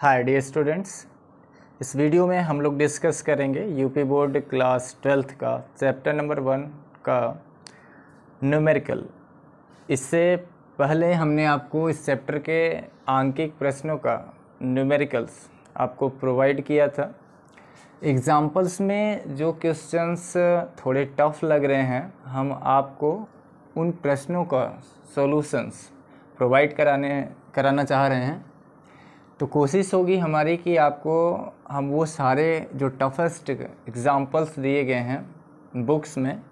Hi dear students, इस video में हम लोग डिस्कस करेंगे यूपी बोर्ड क्लास 12th का चैप्टर नंबर 1 का न्यूमेरिकल। इससे पहले हमने आपको इस चैप्टर के आंकिक प्रश्नों का न्यूमेरिकल्स आपको प्रोवाइड किया था। एग्जाम्पल्स में जो क्वेश्चंस थोड़े टफ लग रहे हैं, हम आपको उन प्रश्नों का सॉल्यूशंस प्रोवाइड कराना चाह रहे हैं। तो कोशिश होगी हमारी कि आपको हम वो सारे जो टफेस्ट एग्जाम्पल्स दिए गए हैं बुक्स में,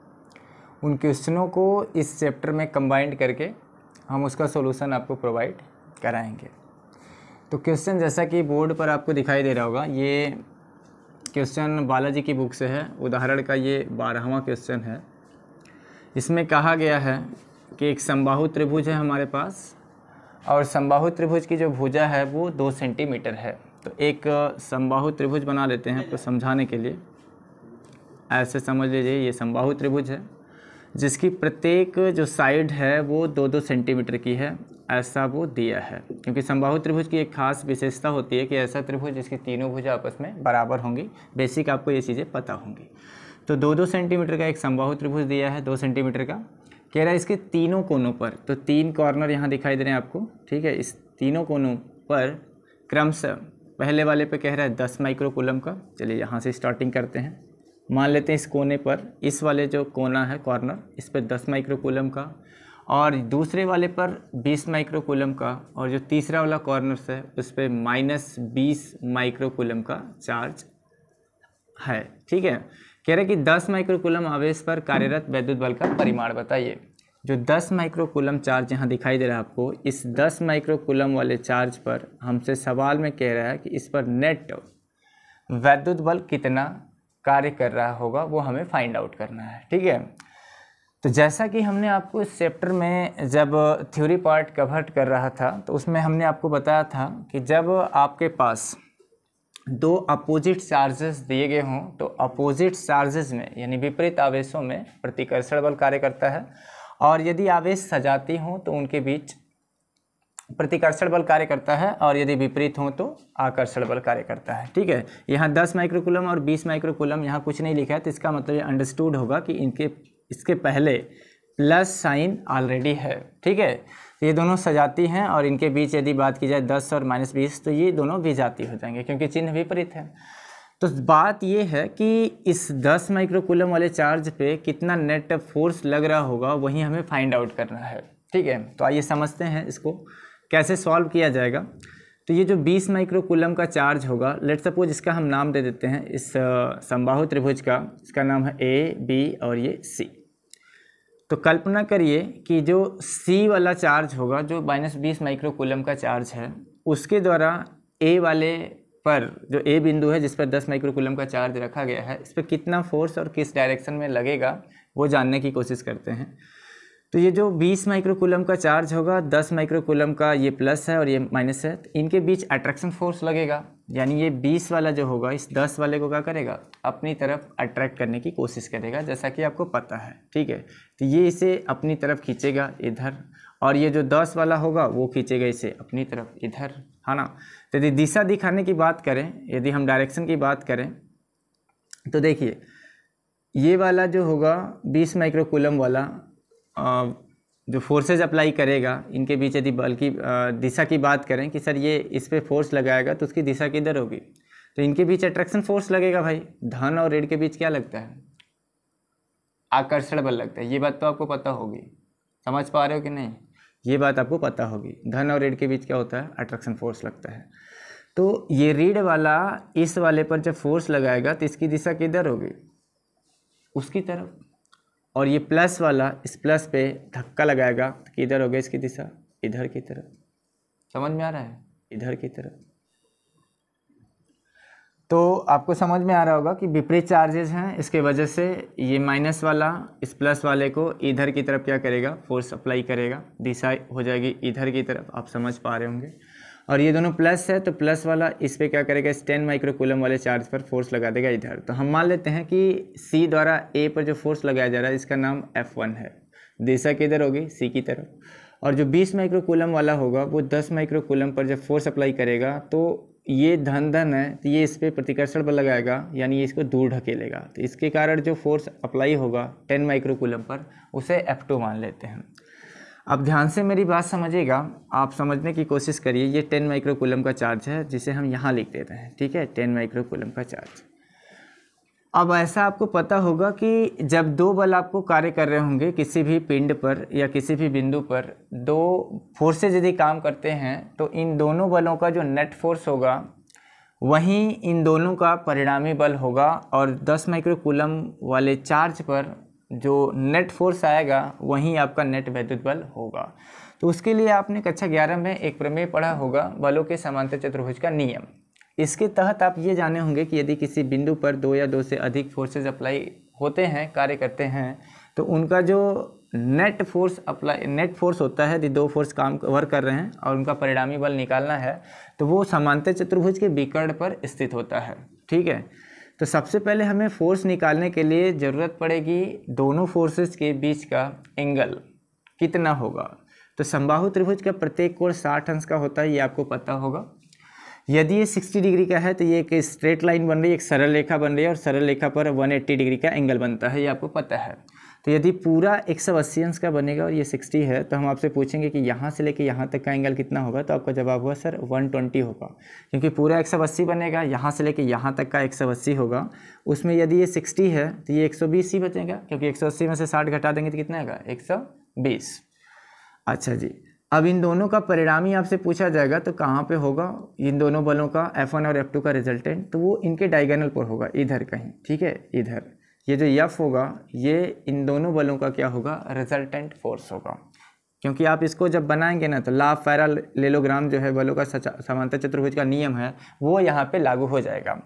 उन क्वेश्चनों को इस चैप्टर में कंबाइंड करके हम उसका सॉल्यूशन आपको प्रोवाइड कराएंगे। तो क्वेश्चन जैसा कि बोर्ड पर आपको दिखाई दे रहा होगा, ये क्वेश्चन बालाजी की बुक से है। उदाहरण का ये 12वां क्वेश्चन है। इसमें कहा गया है कि एक समबाहु त्रिभुज है हमारे पास, और समबाहु त्रिभुज की जो भुजा है वो 2 सेंटीमीटर है। तो एक समबाहु त्रिभुज बना लेते हैं आपको समझाने के लिए। ऐसे समझ लीजिए ये समबाहु त्रिभुज है जिसकी प्रत्येक जो साइड है वो 2-2 सेंटीमीटर की है, ऐसा वो दिया है। क्योंकि समबाहु त्रिभुज की एक खास विशेषता होती है कि ऐसा त्रिभुज जिसकी तीनों भुजा आपस में बराबर होंगी। बेसिक आपको ये चीज़ें पता होंगी। तो 2-2 सेंटीमीटर का एक समबाहु त्रिभुज दिया है, 2 सेंटीमीटर का। कह रहा है इसके तीनों कोनों पर, तो 3 कॉर्नर यहाँ दिखाई दे रहे हैं आपको, ठीक है। इस तीनों कोनों पर क्रमशः पहले वाले पे कह रहा है 10 माइक्रोकूलम का। चलिए यहाँ से स्टार्टिंग करते हैं। मान लेते हैं इस कोने पर, इस वाले जो कोना है कॉर्नर, इस पर 10 माइक्रोकूलम का, और दूसरे वाले पर 20 माइक्रोकूलम का, और जो तीसरा वाला कॉर्नर है उस पर -20 माइक्रोकूलम का चार्ज है, ठीक है। कह रहे कि 10 माइक्रोकूलम आवेश पर कार्यरत वैद्युत बल का परिमाण बताइए। जो 10 माइक्रोकूलम चार्ज यहाँ दिखाई दे रहा है आपको, इस 10 माइक्रोकूलम वाले चार्ज पर हमसे सवाल में कह रहा है कि इस पर नेट वैद्युत बल कितना कार्य कर रहा होगा, वो हमें फाइंड आउट करना है, ठीक है। तो जैसा कि हमने आपको इस चैप्टर में जब थ्योरी पार्ट कवर कर रहा था, तो उसमें हमने आपको बताया था कि जब आपके पास 2 अपोजिट चार्जेस दिए गए हों, तो अपोजिट चार्जेस में यानी विपरीत आवेशों में प्रतिकर्षण बल कार्य करता है, और यदि आवेश सजाती हों तो उनके बीच प्रतिकर्षण बल कार्य करता है, और यदि विपरीत हों तो आकर्षण बल कार्य करता है, ठीक है। यहाँ 10 माइक्रोकूलम और 20 माइक्रोकूलम यहाँ कुछ नहीं लिखा है, तो इसका मतलब ये अंडरस्टूड होगा कि इसके पहले प्लस साइन ऑलरेडी है, ठीक है। ये दोनों सजाती हैं, और इनके बीच यदि बात की जाए 10 और -20, तो ये दोनों विजाती हो जाएंगे क्योंकि चिन्ह विपरीत है। तो बात ये है कि इस 10 माइक्रोकूलम वाले चार्ज पे कितना नेट फोर्स लग रहा होगा, वही हमें फाइंड आउट करना है, ठीक है। तो आइए समझते हैं इसको कैसे सॉल्व किया जाएगा। तो ये जो 20 माइक्रोकूलम का चार्ज होगा, लेट सपोज इसका हम नाम दे देते हैं, इस समबाहु त्रिभुज का, इसका नाम है A, B और ये C। तो कल्पना करिए कि जो C वाला चार्ज होगा, जो -20 माइक्रोकूलम का चार्ज है, उसके द्वारा A वाले पर, जो A बिंदु है जिस पर 10 माइक्रोकूलम का चार्ज रखा गया है, इस पर कितना फोर्स और किस डायरेक्शन में लगेगा वो जानने की कोशिश करते हैं। तो ये जो 20 माइक्रोकूलम का चार्ज होगा, 10 माइक्रोकूलम का ये प्लस है और ये माइनस है, तो इनके बीच अट्रैक्शन फोर्स लगेगा। यानी ये 20 वाला जो होगा इस 10 वाले को क्या करेगा, अपनी तरफ अट्रैक्ट करने की कोशिश करेगा, जैसा कि आपको पता है, ठीक है। तो ये इसे अपनी तरफ खींचेगा इधर, और ये जो 10 वाला होगा वो खींचेगा इसे अपनी तरफ इधर, है ना। तो यदि दिशा दिखाने की बात करें, यदि हम डायरेक्शन की बात करें, तो देखिए ये वाला जो होगा 20 माइक्रोकूलम वाला जो फोर्सेज अप्लाई करेगा, इनके बीच यदि बल की दिशा की बात करें कि सर ये इस पे फोर्स लगाएगा तो उसकी दिशा किधर होगी, तो इनके बीच अट्रैक्शन फोर्स लगेगा भाई। धन और ऋण के बीच क्या लगता है, आकर्षण बल लगता है। ये बात तो आपको पता होगी, समझ पा रहे हो कि नहीं, ये बात आपको पता होगी। धन और ऋण के बीच क्या होता है, अट्रैक्शन फोर्स लगता है। तो ये ऋण वाला इस वाले पर जब फोर्स लगाएगा तो इसकी दिशा किधर होगी, उसकी तरफ, और ये प्लस वाला इस प्लस पे धक्का लगाएगा तो किधर होगा इसकी दिशा, इधर की तरफ। समझ में आ रहा है, इधर की तरफ। तो आपको समझ में आ रहा होगा कि विपरीत चार्जेस हैं, इसके वजह से ये माइनस वाला इस प्लस वाले को इधर की तरफ क्या करेगा, फोर्स अप्लाई करेगा, दिशा हो जाएगी इधर की तरफ, आप समझ पा रहे होंगे। और ये दोनों प्लस है, तो प्लस वाला इस पे क्या करेगा, इस 10 माइक्रोकूलम वाले चार्ज पर फोर्स लगा देगा इधर। तो हम मान लेते हैं कि C द्वारा A पर जो फोर्स लगाया जा रहा है इसका नाम F1 है, दिशा किधर होगी, C की तरफ। और जो 20 माइक्रोकूलम वाला होगा वो 10 माइक्रोकूलम पर जब फोर्स अप्लाई करेगा तो ये धन है तो ये इस पर प्रतिकर्षण बल लगाएगा, यानी ये इसको दूर ढकेलेगा, तो इसके कारण जो फोर्स अप्लाई होगा 10 माइक्रोकूलम पर उसे F2 मान लेते हैं। अब ध्यान से मेरी बात समझिएगा, आप समझने की कोशिश करिए। ये 10 माइक्रोकूलम का चार्ज है जिसे हम यहाँ लिख देते हैं, ठीक है, 10 माइक्रोकूलम का चार्ज। अब ऐसा आपको पता होगा कि जब दो बल आपको कार्य कर रहे होंगे किसी भी पिंड पर या किसी भी बिंदु पर, दो फोर्सेज यदि काम करते हैं तो इन दोनों बलों का जो नेट फोर्स होगा वहीं इन दोनों का परिणामी बल होगा, और 10 माइक्रोकूलम वाले चार्ज पर जो नेट फोर्स आएगा वहीं आपका नेट वैद्युत बल होगा। तो उसके लिए आपने कक्षा 11 में एक प्रमेय पढ़ा होगा, बलों के समांतर चतुर्भुज का नियम। इसके तहत आप ये जाने होंगे कि यदि किसी बिंदु पर दो या दो से अधिक फोर्सेज अप्लाई होते हैं, कार्य करते हैं, तो उनका जो नेट फोर्स होता है, यदि दो फोर्स काम वर्क कर रहे हैं और उनका परिणामी बल निकालना है तो वो समांतर चतुर्भुज के विकर्ण पर स्थित होता है, ठीक है। तो सबसे पहले हमें फोर्स निकालने के लिए ज़रूरत पड़ेगी दोनों फोर्सेस के बीच का एंगल कितना होगा। तो समबाहु त्रिभुज का प्रत्येक कोण 60 अंश का होता है, ये आपको पता होगा। यदि ये 60 डिग्री का है तो ये एक स्ट्रेट लाइन बन रही है, एक सरल रेखा बन रही है, और सरल रेखा पर 180 डिग्री का एंगल बनता है, ये आपको पता है। तो यदि पूरा 180 अंश का बनेगा और ये 60 है, तो हम आपसे पूछेंगे कि यहाँ से लेके यहाँ तक का एंगल कितना होगा, तो आपका जवाब हुआ सर 120 होगा, क्योंकि पूरा 180 बनेगा, यहाँ से लेके यहाँ तक का 180 होगा, उसमें यदि ये 60 है तो ये 120 ही बचेगा, क्योंकि 180 में से 60 घटा देंगे तो कितना आएगा 120। अच्छा जी, अब इन दोनों का परिणामी आपसे पूछा जाएगा तो कहाँ पे होगा, इन दोनों बलों का F1 और F2 का रिजल्टेंट, तो वो इनके डायगोनल पर होगा, इधर कहीं, ठीक है, इधर। ये जो F होगा ये इन दोनों बलों का क्या होगा, रिजल्टेंट फोर्स होगा, क्योंकि आप इसको जब बनाएंगे ना तो ला पैरालेलोग्राम जो है बलों का समांतर चतुर्भुज का नियम है वो यहाँ पे लागू हो जाएगा।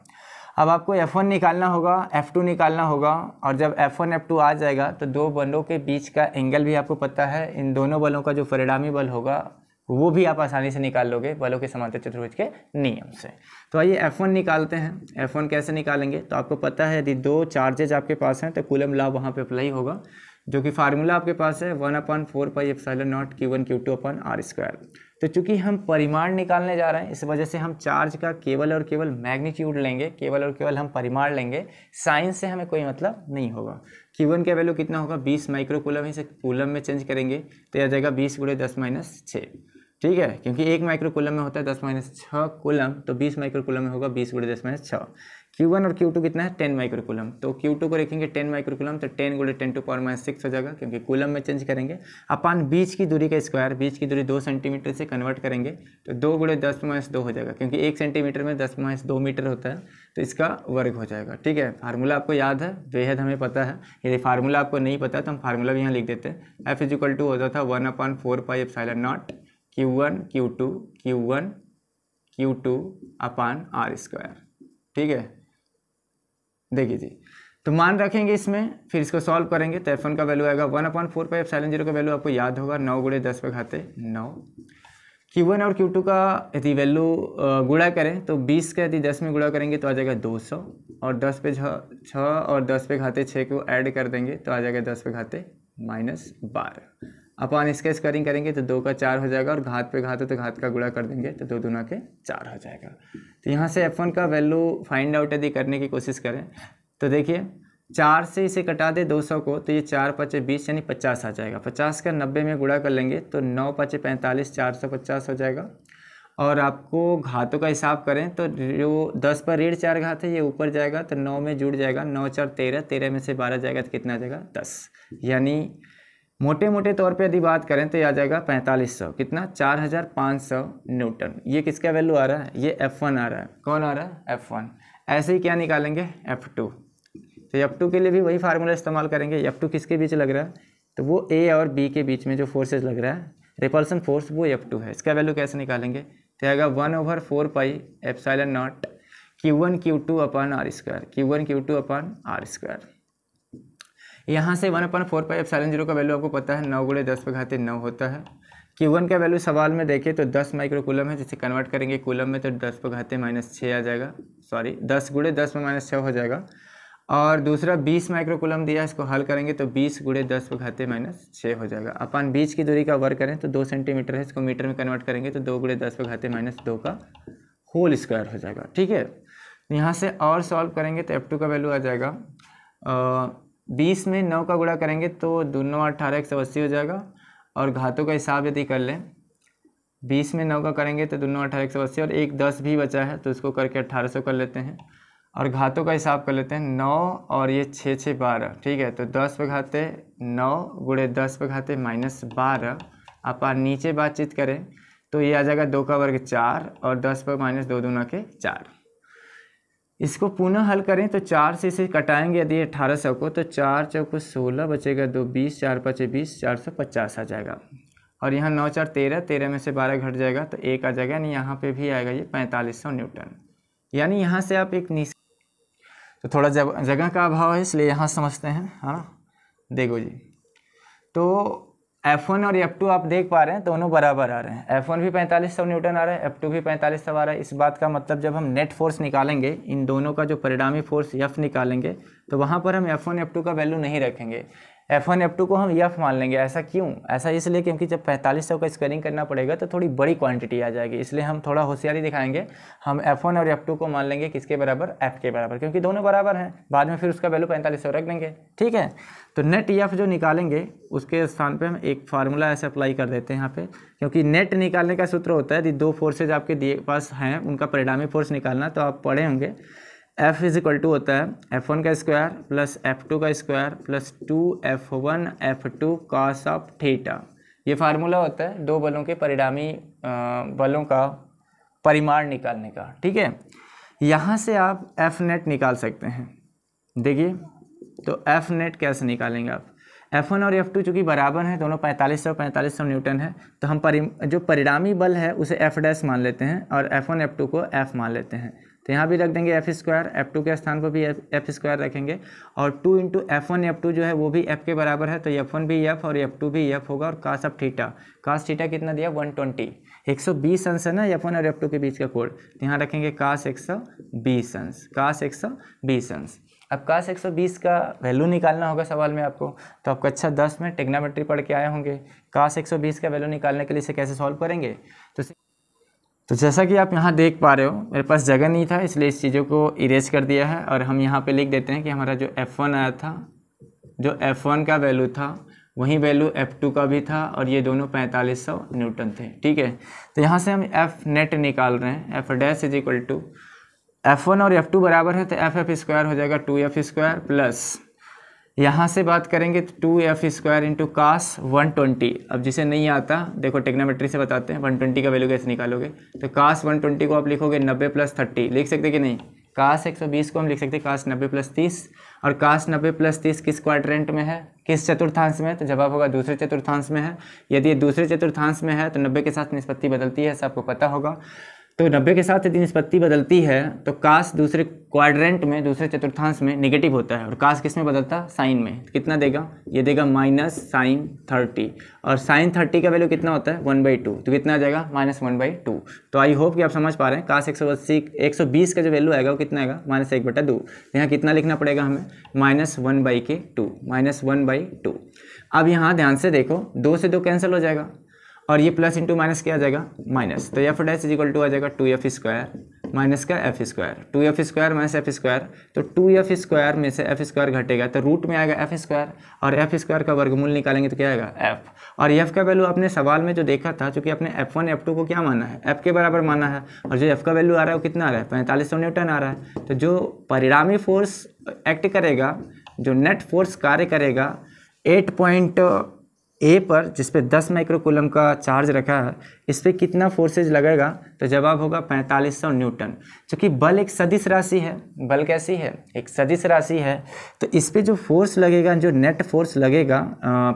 अब आपको F1 निकालना होगा, F2 निकालना होगा, और जब F1 F2 आ जाएगा तो दो बलों के बीच का एंगल भी आपको पता है, इन दोनों बलों का जो परिणामी बल होगा वो भी आप आसानी से निकाल लोगे बलों के समांतर चतुर्भुज के नियम से। तो आइए F1 निकालते हैं। F1 कैसे निकालेंगे, तो आपको पता है यदि दो चार्जेज आपके पास हैं तो कूलम लॉ वहाँ पे अप्लाई होगा, जो कि फार्मूला आपके पास है 1/4πε0 Q1 Q2/r²। तो चूंकि हम परिमाण निकालने जा रहे हैं इस वजह से हम चार्ज का केवल और केवल मैग्नीट्यूड लेंगे, केवल और केवल हम परिमाण लेंगे, साइन से हमें कोई मतलब नहीं होगा। Q1 का वैल्यू कितना होगा 20 माइक्रोकूलम, इसे कूलम में चेंज करेंगे तो यह जाएगा 20 × 10⁻6, ठीक है, क्योंकि 1 माइक्रोकूलम में होता है 10⁻6 कूलम, तो 20 माइक्रोकूलम में होगा 20 × 10⁻6। Q1 और Q2 कितना है 10 माइक्रोकूलम, तो Q2 को रखेंगे 10 माइक्रोकूलम, तो 10 × 10⁻6 हो जाएगा, क्योंकि कूलम में चेंज करेंगे। अपान बीच की दूरी का स्क्वायर, बीच की दूरी 2 सेंटीमीटर से कन्वर्ट करेंगे तो 2 × 10⁻2 हो जाएगा, क्योंकि 1 सेंटीमीटर में 10⁻2 मीटर होता है, तो इसका वर्ग हो जाएगा, ठीक है। फार्मूला आपको याद है, बेहद हमें पता है। यदि फार्मूला आपको नहीं पता तो हम फार्मूला भी यहाँ लिख देते हैं। F = होता था 1/4πε0 Q1 Q2/r², ठीक है। देखिए जी, तो मान रखेंगे इसमें, फिर इसको सॉल्व करेंगे तो F1 का वैल्यू आएगा 1/4πε0 का वैल्यू आपको याद होगा 9 × 10⁻9। Q1 और Q2 का यदि वैल्यू गुणा करें तो 20 का यदि 10 में गुणा करेंगे तो आ जाएगा 200, और 10 पे 6 और 10 पे घाते 6 को ऐड कर देंगे तो आ जाएगा 10 पे घाते -12। अपन इसका स्क्वायरिंग करेंगे तो 2 का 4 हो जाएगा, और घात पे घात है तो घात का गुणा कर देंगे तो 2 दूना के 4 हो जाएगा। तो यहाँ से F1 का वैल्यू फाइंड आउट यदि करने की कोशिश करें तो देखिए 4 से इसे कटा दे 200 को, तो ये 4 × 5 = 20 यानी 50 आ जाएगा। 50 का 90 में गुणा कर लेंगे तो 9 × 5 = 45, 450 हो जाएगा। और आपको घातों का हिसाब करें तो जो 10 पर ऋण 4 घात है ये ऊपर जाएगा तो 9 में जुड़ जाएगा, 9 × 4 = 13, 13 में से 12 जाएगा तो कितना आ जाएगा 10, यानी मोटे मोटे तौर पे यदि बात करें तो ये आ जाएगा 4500, कितना 4500 न्यूटन। ये किसका वैल्यू आ रहा है, ये F1 आ रहा है। कौन आ रहा है, F1। ऐसे ही क्या निकालेंगे, F2। तो F2 के लिए भी वही फार्मूला इस्तेमाल करेंगे। F2 किसके बीच लग रहा है, तो वो A और B के बीच में जो फोर्सेज लग रहा है, रिपल्सन फोर्स, वो F2 है। इसका वैल्यू कैसे निकालेंगे, तो आएगा 1/4πε0 Q1 Q2/r², Q1 Q2/r²। यहाँ से 1/4πε0 का वैल्यू आपको पता है 9 × 10⁻9 होता है। Q1 का वैल्यू सवाल में देखें तो 10 माइक्रोकूलम है, जिसे कन्वर्ट करेंगे कूलम में तो 10⁻6 आ जाएगा, सॉरी 10 × 10⁻6 हो जाएगा। और दूसरा 20 माइक्रोकूलम दिया है, इसको हल करेंगे तो 20 × 10⁻6 हो जाएगा। अपन बीच की दूरी का वर्ग करें तो 2 सेंटीमीटर है, इसको मीटर में कन्वर्ट करेंगे तो 2 × 10⁻2 का होल स्क्वायर हो जाएगा। ठीक है, यहाँ से और सॉल्व करेंगे तो F2 का वैल्यू आ जाएगा 20 में 9 का गुणा करेंगे तो 2 9 18 180 हो जाएगा। और घातों का हिसाब यदि कर लें 20 में 9 का करेंगे तो 2 9 18 180 और एक 10 भी बचा है तो उसको करके 1800 कर लेते हैं। और घातों का हिसाब कर लेते हैं 9 और ये 6 6 12। ठीक है, तो 10 पे घाते 9 गुणे 10 पे घाते -12। आप नीचे बातचीत करें तो ये आ जाएगा 2 का वर्ग 4 और 10 पर -2 दूना के 4। इसको पुनः हल करें तो 4 से इसे कटाएंगे यदि 1800 को तो 4 चौको 16 बचेगा 2 20 4 5 20 450 आ जाएगा। और यहाँ 9 4 13, 13 में से 12 घट जाएगा तो 1 आ जाएगा, यानी यहाँ पे भी आएगा ये 4500 न्यूटन। यानी यहाँ से आप एक नीचे तो थोड़ा जगह का अभाव है इसलिए यहाँ समझते हैं। हाँ देखो जी, तो F1 और F2 आप देख पा रहे हैं दोनों बराबर आ रहे हैं। F1 भी 4500 न्यूटन आ रहा है, F2 भी 4500 आ रहा है। इस बात का मतलब जब हम नेट फोर्स निकालेंगे, इन दोनों का जो परिणामी फोर्स F निकालेंगे तो वहाँ पर हम F1 F2 का वैल्यू नहीं रखेंगे, F1 F2 को हम F मान लेंगे। ऐसा क्यों? ऐसा इसलिए क्योंकि जब 4500 का स्क्वायरिंग करना पड़ेगा तो थोड़ी बड़ी क्वांटिटी आ जाएगी, इसलिए हम थोड़ा होशियारी दिखाएंगे। हम F1 और F2 को मान लेंगे किसके बराबर? F के बराबर, क्योंकि दोनों बराबर हैं। बाद में फिर उसका वैल्यू 4500 रख देंगे। ठीक है, तो नेट F जो निकालेंगे उसके स्थान पे हम एक फार्मूला ऐसे अप्लाई कर देते हैं यहाँ पे, क्योंकि नेट निकालने का सूत्र होता है यदि दो फोर्सेज आपके दिए पास हैं उनका परिणामी फोर्स निकालना, तो आप पढ़े होंगे F इज इक्वल टू होता है F1 का स्क्वायर प्लस F2 का square plus 2F1 F2 cos of theta. ये फार्मूला होता है दो बलों के परिणामी बलों का परिमाण निकालने का। ठीक है, यहाँ से आप F नेट निकाल सकते हैं। देखिए तो F नेट कैसे निकालेंगे आप? F1 और F2 चूँकि बराबर हैं, दोनों 4500 न्यूटन है, तो हम जो परिणामी बल है उसे F डैश मान लेते हैं और F1 F2 को F मान लेते हैं। तो यहाँ भी रख देंगे F स्क्वायर, F2 के स्थान पर भी F स्क्वायर रखेंगे और 2 इंटू F1 F2 जो है वो भी F के बराबर है, तो F1 भी F और F2 भी F होगा। और कास ऑफ थीटा, कास थीटा कितना दिया? 120, 120 अंश है ना F1 और F2 के बीच का कोण, तो यहाँ रखेंगे कास 120 अंश, कास 120 अंश। अब कास 120 का वैल्यू निकालना होगा सवाल में आपको, तो आप कक्षा 10 में टेक्नोमेट्री पढ़ के आए होंगे। कास 120 का वैल्यू निकालने के लिए इसे कैसे सॉल्व करेंगे? तो जैसा कि आप यहाँ देख पा रहे हो, मेरे पास जगह नहीं था इसलिए इस चीज़ों को इरेज कर दिया है और हम यहाँ पे लिख देते हैं कि हमारा जो F1 आया था, जो F1 का वैल्यू था वही वैल्यू F2 का भी था और ये दोनों 4500 न्यूटन थे। ठीक है, तो यहाँ से हम F नेट निकाल रहे हैं। F dash is equal to F1 और F2 बराबर है तो F स्क्वायर हो जाएगा 2F स्क्वायर प्लस यहाँ से बात करेंगे तो 2F स्क्वायर इंटू कास 120। अब जिसे नहीं आता देखो टेक्नोमेट्री से बताते हैं 120 का वैल्यू कैसे निकालोगे। तो कास 120 को आप लिखोगे 90 प्लस 30, लिख सकते कि नहीं? कास 120 को हम लिख सकते कास 90 प्लस 30, और कास 90 प्लस 30 किस क्वाड्रेंट में है, किस चतुर्थांश में है? तो जवाब होगा दूसरे चतुर्थांश में है। यदि ये दूसरे चतुर्थांश में है तो 90 के साथ निष्पत्ति बदलती है, ऐसा आपको पता होगा। तो 90 के साथ यदि निष्पत्ति बदलती है तो कास दूसरे क्वाड्रेंट में, दूसरे चतुर्थांश में नेगेटिव होता है और कास किस में बदलता? साइन में। तो कितना देगा? ये देगा माइनस साइन 30, और साइन 30 का वैल्यू कितना होता है? 1/2, तो कितना आ जाएगा? -1/2। तो आई होप कि आप समझ पा रहे हैं कास 120 का जो वैल्यू आएगा वो कितना आएगा? -1/2। यहाँ कितना लिखना पड़ेगा हमें? -1/2, -1/2। अब यहाँ ध्यान से देखो, 2 से 2 कैंसिल हो जाएगा और ये प्लस इंटू माइनस क्या आ जाएगा? माइनस। तो F dash is equal to आ जाएगा 2F स्क्वायर माइनस का F square, 2F square minus F square. तो 2F स्क्वायर में से F स्क्वायर घटेगा तो रूट में आएगा F स्क्वायर, और F स्क्वायर का वर्गमूल निकालेंगे तो क्या आएगा? F। और F का वैल्यू आपने सवाल में जो देखा था, चूँकि आपने F1 F2 को क्या माना है? F के बराबर माना है, और जो F का वैल्यू आ रहा है वो कितना आ रहा है? 4500 न्यूटन आ रहा है। तो जो परिणामी फोर्स एक्ट करेगा, जो नेट फोर्स कार्य करेगा 8 पॉइंट ए पर, जिस पे 10 माइक्रोकूलम का चार्ज रखा है, इस पर कितना फोर्सेज लगेगा? तो जवाब होगा 4500 न्यूटन। क्योंकि बल एक सदिश राशि है, बल कैसी है? एक सदिश राशि है, तो इस पे जो फोर्स लगेगा, जो नेट फोर्स लगेगा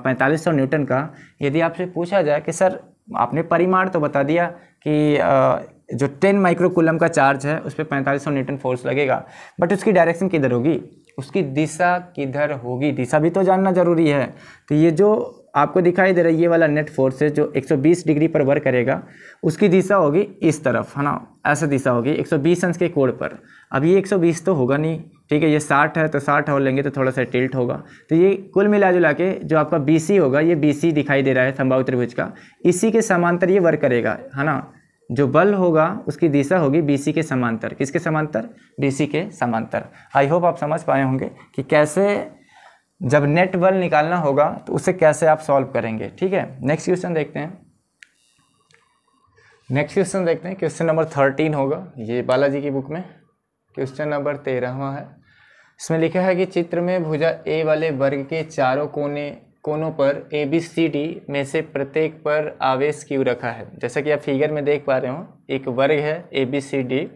4500 न्यूटन का, यदि आपसे पूछा जाए कि सर आपने परिमाण तो बता दिया कि जो 10 माइक्रोकूलम का चार्ज है उस पर 4500 न्यूटन फोर्स लगेगा, बट उसकी डायरेक्शन किधर होगी, उसकी दिशा किधर होगी, दिशा भी तो जानना जरूरी है। तो ये जो आपको दिखाई दे रहा है ये वाला नेट फोर्स है जो 120 डिग्री पर वर्क करेगा, उसकी दिशा होगी इस तरफ, है ना, ऐसा दिशा होगी 120 अंश के कोण पर। अब ये 120 तो होगा नहीं, ठीक है, ये 60 है तो 60 और लेंगे तो थोड़ा सा टिल्ट होगा। तो ये कुल मिला जुला के जो आपका BC होगा, ये BC दिखाई दे रहा है समबाहु त्रिभुज का, इसी के समांतर ये वर्क करेगा, है ना। जो बल होगा उसकी दिशा होगी BC के समांतर। किसके समांतर? BC के समांतर। आई होप आप समझ पाए होंगे कि कैसे जब नेट बल निकालना होगा तो उसे कैसे आप सॉल्व करेंगे। ठीक है, नेक्स्ट क्वेश्चन देखते हैं। क्वेश्चन नंबर 13 होगा, ये बालाजी की बुक में क्वेश्चन नंबर 13वां है। इसमें लिखा है कि चित्र में भुजा ए वाले वर्ग के चारों कोनों पर ABCD में से प्रत्येक पर आवेश Q रखा है। जैसा कि आप फिगर में देख पा रहे हो, एक वर्ग है ABCD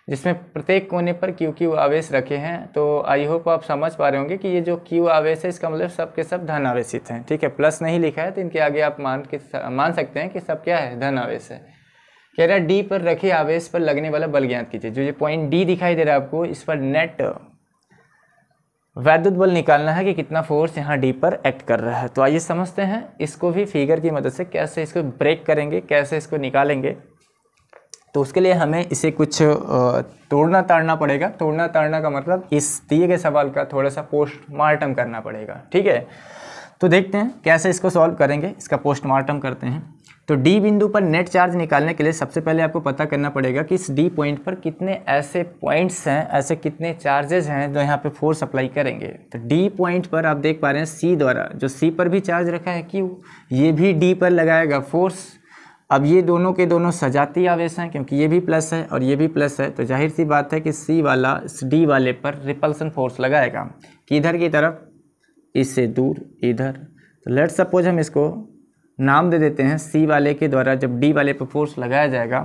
जिसमें प्रत्येक कोने पर Q आवेश रखे हैं। तो आई होप आप समझ पा रहे होंगे कि ये जो Q आवेश है इसका मतलब सब के सब धन आवेशित हैं। ठीक है, प्लस नहीं लिखा है तो इनके आगे आप मान सकते हैं कि सब क्या है, धन आवेश है। कह रहा है D पर रखे आवेश पर लगने वाला बल ज्ञात कीजिए। जो ये पॉइंट D दिखाई दे रहा है आपको, इस पर नेट वैद्युत बल निकालना है कि कितना फोर्स यहाँ D पर एक्ट कर रहा है। तो आइए समझते हैं इसको भी फिगर की मदद से, कैसे इसको ब्रेक करेंगे, कैसे इसको निकालेंगे। तो उसके लिए हमें इसे कुछ तोड़ना ताड़ना पड़ेगा। तोड़ना ताड़ना का मतलब इस दिए गए सवाल का थोड़ा सा पोस्टमार्टम करना पड़ेगा। ठीक है, तो देखते हैं कैसे इसको सॉल्व करेंगे, इसका पोस्टमार्टम करते हैं। तो D बिंदु पर नेट चार्ज निकालने के लिए सबसे पहले आपको पता करना पड़ेगा कि इस D पॉइंट पर कितने ऐसे पॉइंट्स हैं, ऐसे कितने चार्जेस हैं जो यहाँ पे फोर्स अप्लाई करेंगे। तो D पॉइंट पर आप देख पा रहे हैं C द्वारा, जो C पर भी चार्ज रखा है Q, ये भी D पर लगाएगा फोर्स। अब ये दोनों के दोनों सजातीय आवेश हैं, क्योंकि ये भी प्लस है और ये भी प्लस है, तो जाहिर सी बात है कि C वाला इस D वाले पर रिपल्सन फोर्स लगाएगा। किधर की तरफ? इससे दूर, इधर। तो लेट सपोज हम इसको नाम दे देते हैं C वाले के द्वारा। जब D वाले पर फोर्स लगाया जाएगा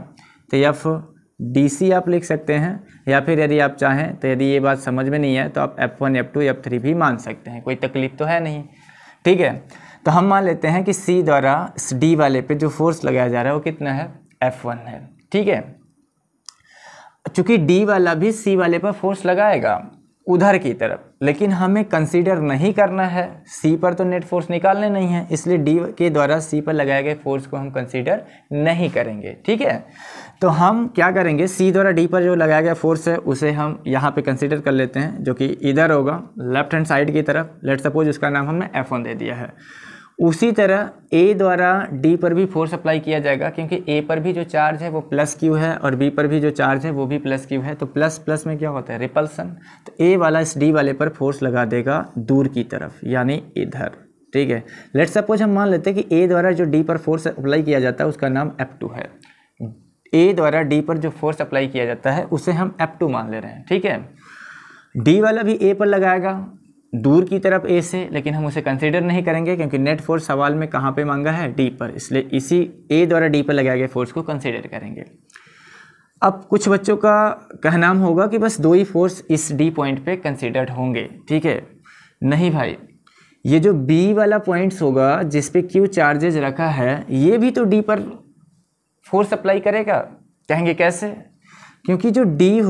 तो FDC आप लिख सकते हैं, या फिर यदि आप चाहें तो यदि ये बात समझ में नहीं है तो आप F1, F2, F3 भी मान सकते हैं, कोई तकलीफ तो है नहीं। ठीक है, तो हम मान लेते हैं कि C द्वारा इस D वाले पे जो फोर्स लगाया जा रहा है वो कितना है? F1 है। ठीक है, चूंकि D वाला भी C वाले पर फोर्स लगाएगा उधर की तरफ, लेकिन हमें कंसीडर नहीं करना है, C पर तो नेट फोर्स निकालने नहीं है, इसलिए D के द्वारा C पर लगाए गए फोर्स को हम कंसीडर नहीं करेंगे। ठीक है, तो हम क्या करेंगे, C द्वारा D पर जो लगाया गया फोर्स है उसे हम यहाँ पे कंसीडर कर लेते हैं, जो कि इधर होगा लेफ्ट हैंड साइड की तरफ। लेट सपोज उसका नाम हमने F1 दे दिया है। उसी तरह A द्वारा D पर भी फोर्स अप्लाई किया जाएगा, क्योंकि A पर भी जो चार्ज है वो प्लस Q है और B पर भी जो चार्ज है वो भी प्लस Q है। तो प्लस प्लस में क्या होता है? रिपल्सन। तो A वाला इस D वाले पर फोर्स लगा देगा दूर की तरफ, यानी इधर। ठीक है, लेट सपोज हम मान लेते हैं कि A द्वारा जो D पर फोर्स अप्लाई किया जाता है उसका नाम F2 है। A द्वारा D पर जो फोर्स अप्लाई किया जाता है उसे हम F2 मान ले रहे हैं। ठीक है, D वाला भी A पर लगाएगा दूर की तरफ A से, लेकिन हम उसे कंसीडर नहीं करेंगे क्योंकि नेट फोर्स सवाल में कहाँ पे मांगा है? D पर, इसलिए इसी A द्वारा D पर लगाए गए फोर्स को कंसीडर करेंगे। अब कुछ बच्चों का कहना होगा कि बस दो ही फोर्स इस D पॉइंट पे कंसीडर्ड होंगे। ठीक है, नहीं भाई, ये जो B वाला पॉइंट्स होगा जिस पे Q चार्जेज रखा है, ये भी तो D पर फोर्स अप्लाई करेगा। कहेंगे कैसे? क्योंकि जो B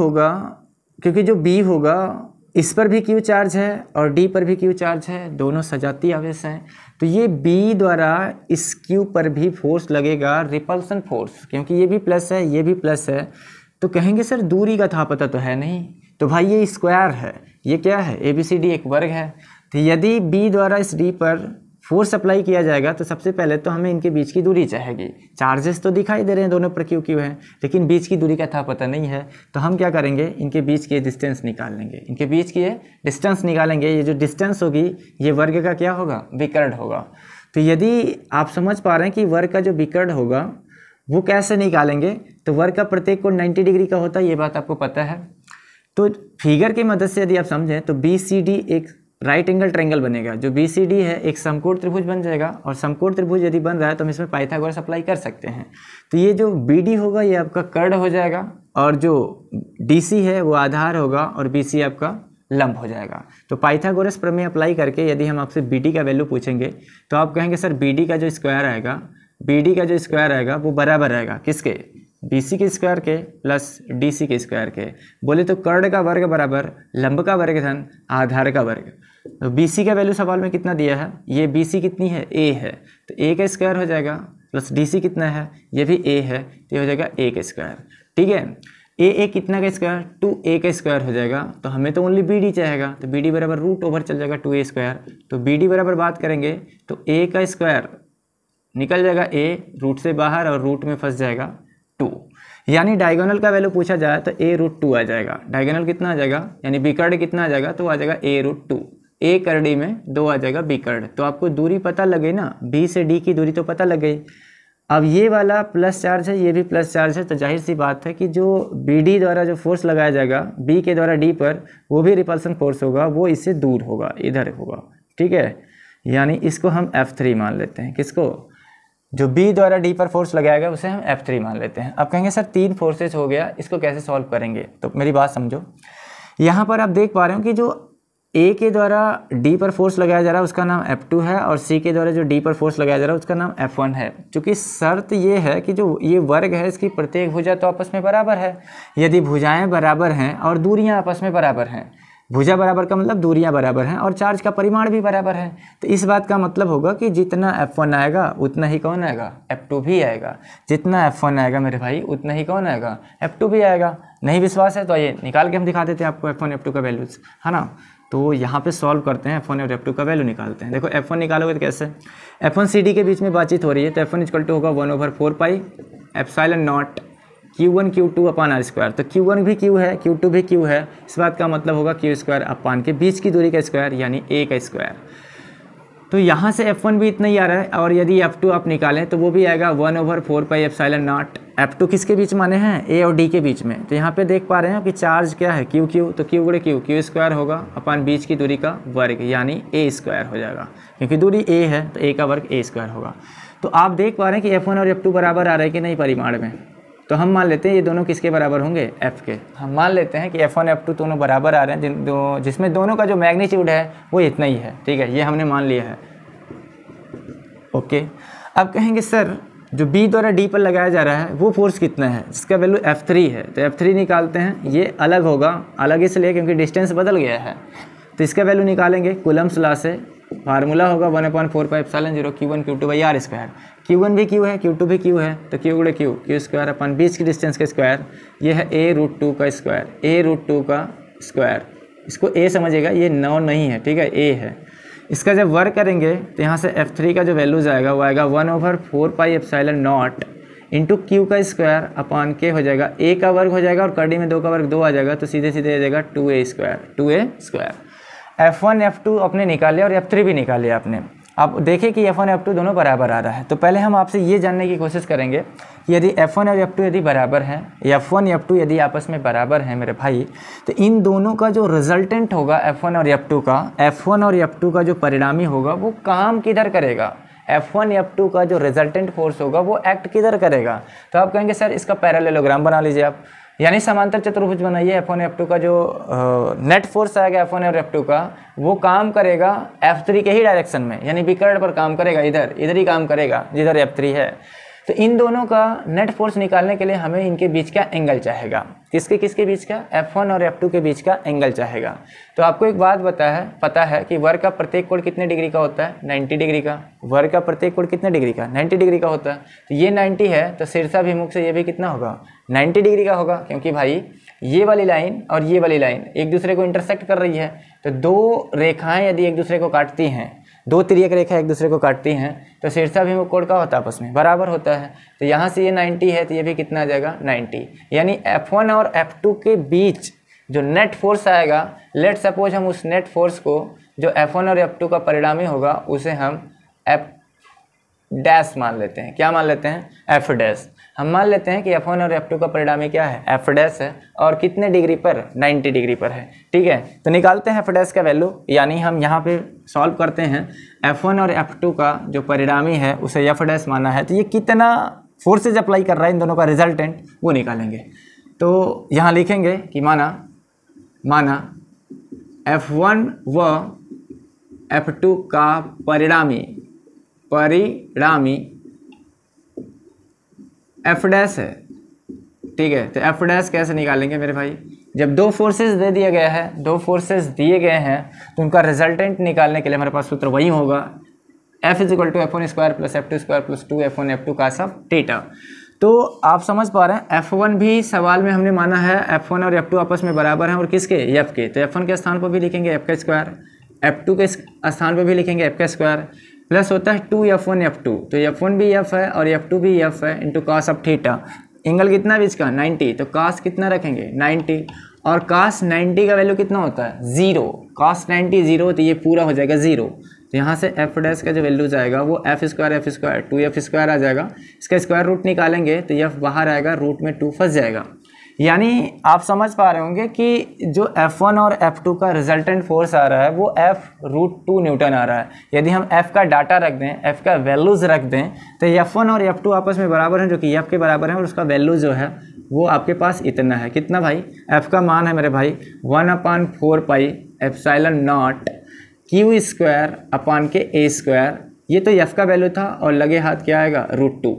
होगा इस पर भी Q चार्ज है और D पर भी Q चार्ज है, दोनों सजातीय आवेश हैं। तो ये B द्वारा इस Q पर भी फोर्स लगेगा, रिपल्सन फोर्स, क्योंकि ये भी प्लस है, ये भी प्लस है। तो कहेंगे सर दूरी का था पता तो है नहीं। तो भाई ये स्क्वायर है, ये क्या है? ABCD एक वर्ग है। तो यदि B द्वारा इस D पर फोर्स अप्लाई किया जाएगा तो सबसे पहले तो हमें इनके बीच की दूरी चाहिए। चार्जेस तो दिखाई दे रहे हैं दोनों पर Q है, लेकिन बीच की दूरी का था पता नहीं है। तो हम क्या करेंगे, इनके बीच की डिस्टेंस निकाल लेंगे। इनके बीच की डिस्टेंस निकालेंगे। ये जो डिस्टेंस होगी ये वर्ग का क्या होगा? विकर्ण होगा। तो यदि आप समझ पा रहे हैं कि वर्ग का जो विकर्ण होगा वो कैसे निकालेंगे, तो वर्ग का प्रत्येक कोण 90 डिग्री का होता है, ये बात आपको पता है। तो फिगर की मदद से यदि आप समझें तो BCD एक राइट एंगल ट्रायंगल बनेगा। जो BCD है एक समकोण त्रिभुज बन जाएगा, और समकोण त्रिभुज यदि बन रहा है तो हम इसमें पाइथागोरस अप्लाई कर सकते हैं। तो ये जो BD होगा ये आपका कर्ण हो जाएगा, और जो DC है वो आधार होगा, और BC आपका लंब हो जाएगा। तो पाइथागोरस प्रमेय अप्लाई करके यदि हम आपसे BD का वैल्यू पूछेंगे तो आप कहेंगे सर BD का जो स्क्वायर आएगा वो बराबर रहेगा किसके? BC के स्क्वायर के प्लस DC के स्क्वायर के। बोले तो कर्ण का वर्ग बराबर लंब का वर्ग धन आधार का वर्ग। तो BC का वैल्यू सवाल में कितना दिया है? ये BC कितनी है? A है, तो A का स्क्वायर हो जाएगा, प्लस DC कितना है? ये भी A है, तो ये हो जाएगा A का स्क्वायर। ठीक है, A कितना का स्क्वायर? 2A का स्क्वायर हो जाएगा। तो हमें तो ओनली BD चाहेगा, तो BD बराबर रूट ओवर चल जाएगा 2A स्क्वायर। तो BD बराबर बात करेंगे तो A का स्क्वायर निकल जाएगा A रूट से बाहर और रूट में फंस जाएगा 2, यानी डायगोनल का वैल्यू पूछा जाए तो a√2 आ जाएगा। डायगोनल कितना आ जाएगा, यानी बी कर्ड कितना आ जाएगा, तो आ जाएगा a√2। ए करडी में 2 आ जाएगा बी कर्ड। तो आपको दूरी पता लगे ना, बी से डी की दूरी तो पता लग गई। अब ये वाला प्लस चार्ज है, ये भी प्लस चार्ज है, तो जाहिर सी बात है कि जो बी डी द्वारा जो फोर्स लगाया जाएगा बी के द्वारा डी पर, वो भी रिपल्सन फोर्स होगा, वो इससे दूर होगा, इधर होगा। ठीक है, यानी इसको हम F3 मान लेते हैं। किसको, जो बी द्वारा डी पर फोर्स लगाएगा उसे हम F3 मान लेते हैं। अब कहेंगे सर 3 फोर्सेज हो गया, इसको कैसे सॉल्व करेंगे, तो मेरी बात समझो। यहाँ पर आप देख पा रहे हो कि जो ए के द्वारा डी पर फोर्स लगाया जा रहा है उसका नाम F2 है, और सी के द्वारा जो डी पर फोर्स लगाया जा रहा है उसका नाम F1 है। चूँकि शर्त ये है कि जो ये वर्ग है इसकी प्रत्येक भुजा तो आपस में बराबर है। यदि भुजाएं बराबर हैं और दूरियां आपस में बराबर हैं, भुजा बराबर का मतलब दूरियां बराबर हैं और चार्ज का परिमाण भी बराबर है, तो इस बात का मतलब होगा कि जितना F1 आएगा उतना ही कौन आएगा, F2 भी आएगा। जितना F1 आएगा मेरे भाई उतना ही कौन आएगा, F2 भी आएगा। नहीं विश्वास है तो ये निकाल के हम दिखा देते हैं आपको F1 F2 का वैल्यूज, है ना। तो यहाँ पे सॉल्व करते हैं, F1 और F2 का वैल्यू निकालते हैं। देखो F1 निकालोगे तो कैसे, F1 CD के बीच में बातचीत हो रही है, तो F1 इक्वल टू होगा 1/4 pi epsilon not Q1 Q2 upon R square. तो Q1 भी Q है, Q2 भी Q है, इस बात का मतलब होगा Q स्क्वायर अपान के बीच की दूरी का स्क्वायर, यानी A का स्क्वायर। तो यहाँ से F1 भी इतना ही आ रहा है, और यदि F2 आप निकालें तो वो भी आएगा 1/4 पाई एप्सिलॉन नॉट। F2 किसके बीच माने हैं, A और D के बीच में। तो यहाँ पे देख पा रहे हैं कि चार्ज क्या है, Q Q, तो Q गुणे Q स्क्वायर होगा अपान बीच की दूरी का वर्ग, यानी A स्क्वायर हो जाएगा, क्योंकि दूरी A है तो A का वर्ग A स्क्वायर होगा। तो आप देख पा रहे हैं कि F1 और F2 बराबर आ रहे हैं कि नहीं परिमाण में। तो हम मान लेते हैं ये दोनों किसके बराबर होंगे, F के। हम मान लेते हैं कि F1 F2 दोनों बराबर आ रहे हैं, जिसमें दोनों का जो मैग्नीट्यूड है वो इतना ही है। ठीक है, ये हमने मान लिया है। ओके, अब कहेंगे सर जो B द्वारा D पर लगाया जा रहा है वो फोर्स कितना है, जिसका वैल्यू F3 है। तो F3 निकालते हैं, ये अलग होगा, अलग इसलिए क्योंकि डिस्टेंस बदल गया है। तो इसका वैल्यू निकालेंगे कूलम्स लॉ से, फार्मूला होगा 1/4 pi epsilon 0 Q1 Q2 by R square. Q1 भी Q है, Q2 भी Q है, तो Q गुणे Q स्क्वायर अपान बीच की डिस्टेंस का स्क्वायर, ये है A√2 का स्क्वायर, A√2 का स्क्वायर। इसको A समझिएगा, ये 9 नहीं है, ठीक है, A है। इसका जब वर्क करेंगे तो यहाँ से F3 का जो वैल्यूज आएगा वो आएगा 1/4 pi epsilon not into Q का स्क्वायर अपान K हो जाएगा, A का वर्ग हो जाएगा और कड़ी में 2 का वर्ग 2 आ जाएगा, तो सीधे सीधे आ जाएगा 2A स्क्वायर। F1 F2 अपने निकाले और F3 भी निकाले आपने। अब देखें कि F1 F2 दोनों बराबर आ रहा है, तो पहले हम आपसे ये जानने की कोशिश करेंगे कि यदि F1 और F2 यदि बराबर हैं, F1 F2 यदि आपस में बराबर हैं मेरे भाई, तो इन दोनों का जो रिजल्टेंट होगा F1 और F2 का जो परिणामी होगा वो काम किधर करेगा, F1 F2 का जो रिजल्टेंट फोर्स होगा वो एक्ट किधर करेगा। तो आप कहेंगे सर इसका पैरेललोग्राम बना लीजिए आप, यानी समांतर चतुर्भुज बनाइए। F1 F2 का जो नेट फोर्स आएगा F1 और F2 का, वो काम करेगा F3 के ही डायरेक्शन में, यानी विकर्ण पर काम करेगा, इधर ही काम करेगा जिधर F3 है। तो इन दोनों का नेट फोर्स निकालने के लिए हमें इनके बीच का एंगल चाहेगा। किसके बीच का, F1 और F2 के बीच का एंगल चाहेगा। तो आपको एक बात पता है कि वर्ग का प्रत्येक कोण कितने डिग्री का होता है, 90 डिग्री का। वर्ग का प्रत्येक कोण कितने डिग्री का, 90 डिग्री का होता है। तो ये 90 है, तो शीर्षाभिमुख से ये भी कितना होगा, 90 डिग्री का होगा, क्योंकि भाई ये वाली लाइन और ये वाली लाइन एक दूसरे को इंटरसेक्ट कर रही है। तो दो रेखाएं यदि एक दूसरे को काटती हैं, दो तिर्यक रेखा एक दूसरे को काटती हैं, तो शीर्षाभिमुख कोण का होता है, आपस में बराबर होता है। तो यहाँ से ये 90 है तो ये भी कितना आ जाएगा, 90। यानी F1 और F2 के बीच जो नेट फोर्स आएगा, लेट सपोज हम उस नेट फोर्स को जो F1 और F2 का परिणामी होगा उसे हम F डैश मान लेते हैं। क्या मान लेते हैं, F डैश। हम मान लेते हैं कि F1 और F2 का परिणामी क्या है, F डैश है, और कितने डिग्री पर, 90 डिग्री पर है। ठीक है, तो निकालते हैं F डैश का वैल्यू, यानी हम यहाँ पे सॉल्व करते हैं। F1 और F2 का जो परिणामी है उसे F डैश माना है, तो ये कितना फोर्सेज अप्लाई कर रहा है इन दोनों का रिजल्टेंट वो निकालेंगे। तो यहाँ लिखेंगे कि माना F1 व F2 का परिणामी F डैश है। ठीक है, तो F डैश कैसे निकालेंगे मेरे भाई, जब दो फोर्सेस दिए गए हैं तो उनका रिजल्टेंट निकालने के लिए हमारे पास सूत्र वही होगा, F is equal to F1 square plus F2 square plus 2 F1 F2 का सब थीटा। तो आप समझ पा रहे हैं, F1 भी सवाल में हमने माना है F1 और F2 आपस में बराबर हैं, और किसके, F के। तो F1 के स्थान पर भी लिखेंगे F का स्क्वायर, F2 के स्थान पर भी लिखेंगे F का स्क्वायर, प्लस होता है 2 F1 F2। तो F1 भी F है और F2 भी F है, into cos of theta. Angle कितना है बीच का 90, तो cos कितना रखेंगे 90, और cos 90 का वैल्यू कितना होता है 0, cos 90 0, तो ये पूरा हो जाएगा 0। तो यहाँ से एफ डैश का जो वैल्यू जाएगा वो एफ स्क्वायर 2f² आ जाएगा। इसका स्क्वायर रूट निकालेंगे तो एफ बाहर आएगा, रूट में 2 फंस जाएगा। यानी आप समझ पा रहे होंगे कि जो F1 और F2 का रिजल्टेंट फोर्स आ रहा है वो F√2 न्यूटन आ रहा है। यदि हम F का डाटा रख दें, F का वैल्यूज़ रख दें, तो F1 और F2 आपस में बराबर हैं, जो कि F के बराबर है, और उसका वैल्यू जो है वो आपके पास इतना है। कितना भाई? F का मान है मेरे भाई 1/4πε0 Q² ये तो F का वैल्यू था, और लगे हाथ क्या आएगा √2।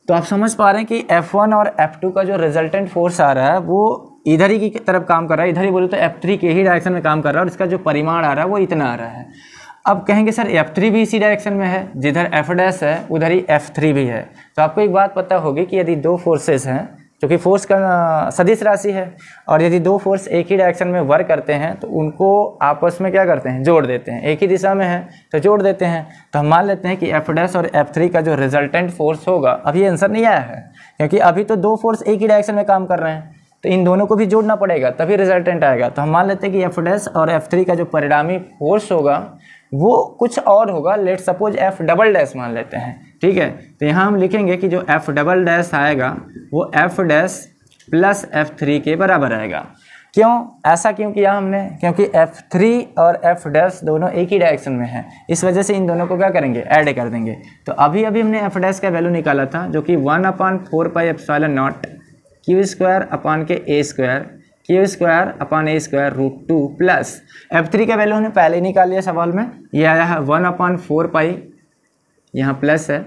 तो आप समझ पा रहे हैं कि F1 और F2 का जो रिजल्टेंट फोर्स आ रहा है वो इधर ही की तरफ काम कर रहा है, इधर ही बोले तो F3 के ही डायरेक्शन में काम कर रहा है, और इसका जो परिमाण आ रहा है वो इतना आ रहा है। अब कहेंगे सर F3 भी इसी डायरेक्शन में है, जिधर F डैश है उधर ही F3 भी है। तो आपको एक बात पता होगी कि यदि दो फोर्सेस हैं, जो कि फोर्स का सदिश राशि है, और यदि दो फोर्स एक ही डायरेक्शन में वर्क करते हैं तो उनको आपस में क्या करते हैं, जोड़ देते हैं। एक ही दिशा में है तो जोड़ देते हैं। तो हम मान लेते हैं कि F डैश और F3 का जो रिजल्टेंट फोर्स होगा, अभी आंसर नहीं आया है क्योंकि अभी तो दो फोर्स एक ही डायरेक्शन में काम कर रहे हैं, तो इन दोनों को भी जोड़ना पड़ेगा तभी रिजल्टेंट आएगा। तो हम मान लेते हैं कि F डैश और F3 का जो परिणामी फोर्स होगा वो कुछ और होगा। Let suppose F double dash मान लेते हैं, ठीक है। तो यहाँ हम लिखेंगे कि जो F डबल डैश आएगा वो F डैश प्लस F3 के बराबर आएगा। क्यों ऐसा क्यों किया हमने? क्योंकि F3 और F डैश दोनों एक ही डायरेक्शन में हैं, इस वजह से इन दोनों को क्या करेंगे, ऐड कर देंगे। तो अभी हमने F डैश का वैल्यू निकाला था, जो कि 1/4πε0 Q²/A² प्लस F3 का वैल्यू हमने पहले ही निकाल लिया सवाल में, ये आया है 1/4π, यहाँ प्लस है।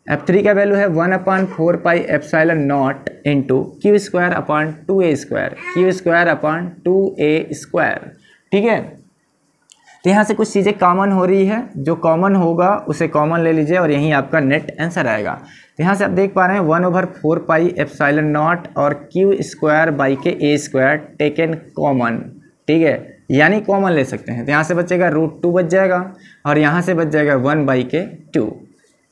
F3 का वैल्यू है 1/4πε0 इंटू Q²/2A², ठीक है। तो यहाँ से कुछ चीज़ें कॉमन हो रही है, जो कॉमन होगा उसे कॉमन ले लीजिए और यहीं आपका नेट आंसर आएगा। तो यहाँ से आप देख पा रहे हैं 1/4πε0 और Q²/A² टेकन कॉमन, ठीक है, यानी कॉमन ले सकते हैं। तो यहाँ से बचेगा √2 बच जाएगा, और यहाँ से बच जाएगा 1/2।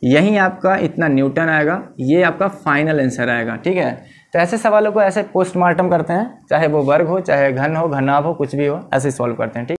यहीं आपका इतना न्यूटन आएगा, ये आपका फाइनल आंसर आएगा, ठीक है। तो ऐसे सवालों को ऐसे पोस्टमार्टम करते हैं, चाहे वो वर्ग हो, चाहे घन हो, घनाभ हो, कुछ भी हो, ऐसे सॉल्व करते हैं, ठीक।